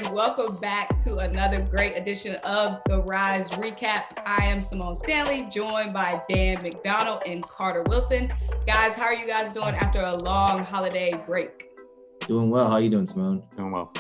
and welcome back to another great edition of the Ryze Recap. I am Symone Stanley, joined by Dan McDonald and Carter Wilson. Guys, how are you guys doing after a long holiday break? Doing well. How are you doing, Symone? Doing well.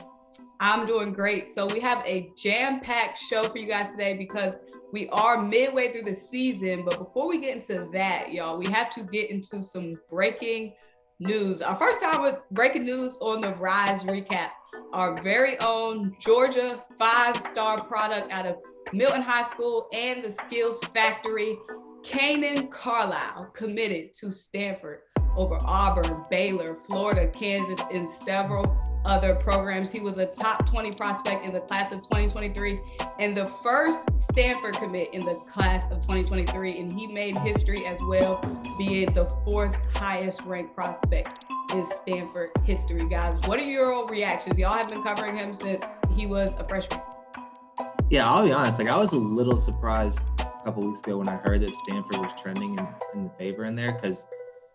I'm doing great. So we have a jam-packed show for you guys today because we are midway through the season. But before we get into that, y'all, we have to get into some breaking news. Our first time with breaking news on the Ryze Recap. Our very own Georgia 5-star product out of Milton High School and the Skills Factory, Kanaan Carlyle, committed to Stanford over Auburn, Baylor, Florida, Kansas, and several other programs. He was a top 20 prospect in the class of 2023 and the first Stanford commit in the class of 2023. And he made history as well, being the fourth highest ranked prospect in Stanford history. Guys, what are your reactions? Y'all have been covering him since he was a freshman. Yeah, I'll be honest. I was a little surprised a couple weeks ago when I heard that Stanford was trending in the favor in there because,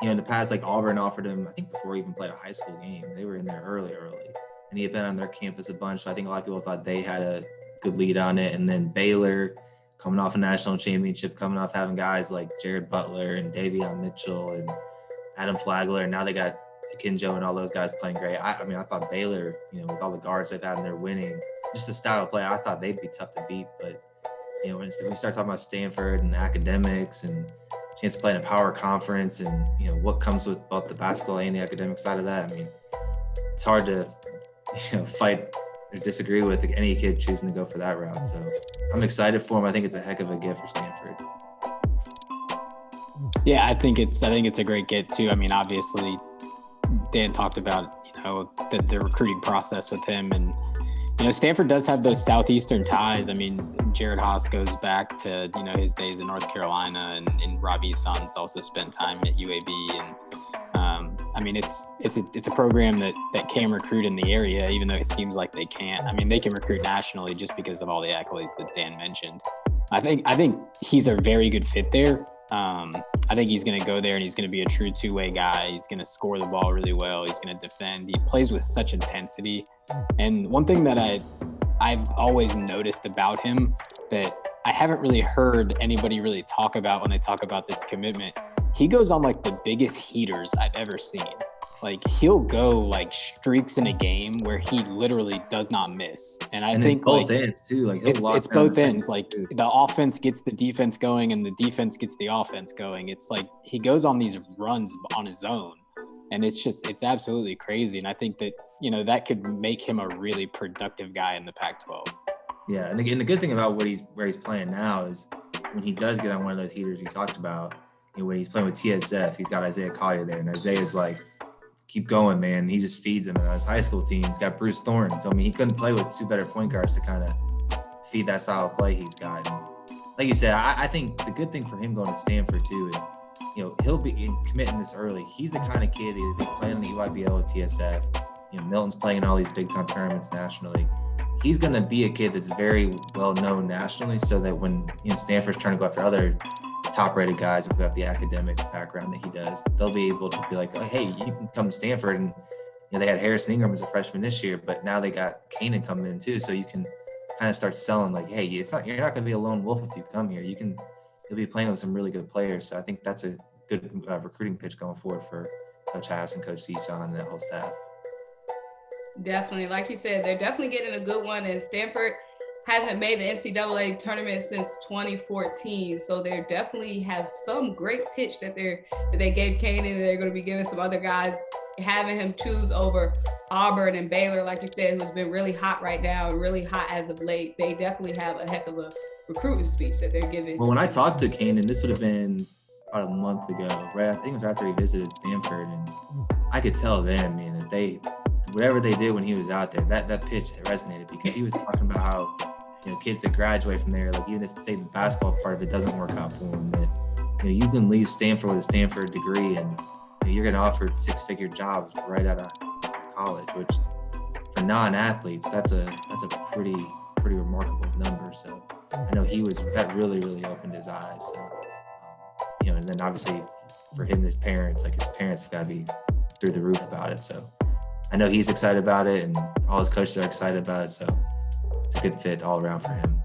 in the past, Auburn offered him, I think before he even played a high school game, they were in there early. And he had been on their campus a bunch. So I think a lot of people thought they had a good lead on it. And then Baylor, coming off a national championship, coming off having guys like Jared Butler and Davion Mitchell and Adam Flagler. And now they got Akinjo and all those guys playing great. I thought Baylor, with all the guards they've had and they're winning, just the style of play, I thought they'd be tough to beat. But, when we start talking about Stanford and academics and chance to play in a power conference and, what comes with both the basketball and the academic side of that, it's hard to, fight or disagree with any kid choosing to go for that route. So I'm excited for him. I think it's a heck of a gift for Stanford. Yeah, I think it's a great get too. Obviously Dan talked about, the recruiting process with him, and Stanford does have those Southeastern ties. Jared Haas goes back to, his days in North Carolina, and Robbie Sons also spent time at UAB. And it's a program that can recruit in the area, even though it seems like they can't. They can recruit nationally just because of all the accolades that Dan mentioned. I think he's a very good fit there. I think he's going to go there and he's going to be a true two-way guy. He's going to score the ball really well. He's going to defend. He plays with such intensity. And one thing that I've always noticed about him that I haven't really heard anybody really talk about when they talk about this commitment, he goes on the biggest heaters I've ever seen. He'll go streaks in a game where he literally does not miss. And I think both ends too. It's both ends. The offense gets the defense going and the defense gets the offense going. It's he goes on these runs on his own. And it's absolutely crazy. And I think that, that could make him a really productive guy in the Pac-12. Yeah. And again, the good thing about where he's playing now is when he does get on one of those heaters you talked about, when he's playing with TSF, he's got Isaiah Collier there. And Isaiah's keep going, man. He just feeds him. And on his high school team, he's got Bruce Thornton. So, he couldn't play with two better point guards to kind of feed that style of play he's got. And like you said, I think the good thing for him going to Stanford, too, is, he'll be committing this early. He's the kind of kid that he'll be playing in the EYBL with TSF. Milton's playing in all these big-time tournaments nationally. He's going to be a kid that's very well-known nationally so that when Stanford's trying to go after other top-rated guys who have the academic background that he does, they'll be able to be oh, hey, you can come to Stanford. And they had Harrison Ingram as a freshman this year, but now they got Kanaan coming in too, so you can kind of start selling hey, you're not going to be a lone wolf if you come here. You'll be playing with some really good players. So I think that's a good recruiting pitch going forward for Coach Haas and Coach Seesaw and that whole staff. Definitely, like you said, they're definitely getting a good one, and Stanford hasn't made the NCAA tournament since 2014. So they definitely have some great pitch that they gave Kanaan, and they're going to be giving some other guys, having him choose over Auburn and Baylor, like you said, who's been really hot right now and really hot as of late. They definitely have a heck of a recruiting speech that they're giving. Well, when I talked to Kanaan, this would have been about a month ago, right? I think it was after he visited Stanford, and I could tell then, man, that whatever they did when he was out there, that pitch resonated because he was talking about how kids that graduate from there, even if, say, the basketball part of it doesn't work out for them, that, you can leave Stanford with a Stanford degree and you're going to offer six-figure jobs right out of college, which for non-athletes, that's a pretty remarkable number. So I know that really, really opened his eyes. So, and then obviously for him, his parents have got to be through the roof about it. So I know he's excited about it, and all his coaches are excited about it. So it's a good fit all around for him.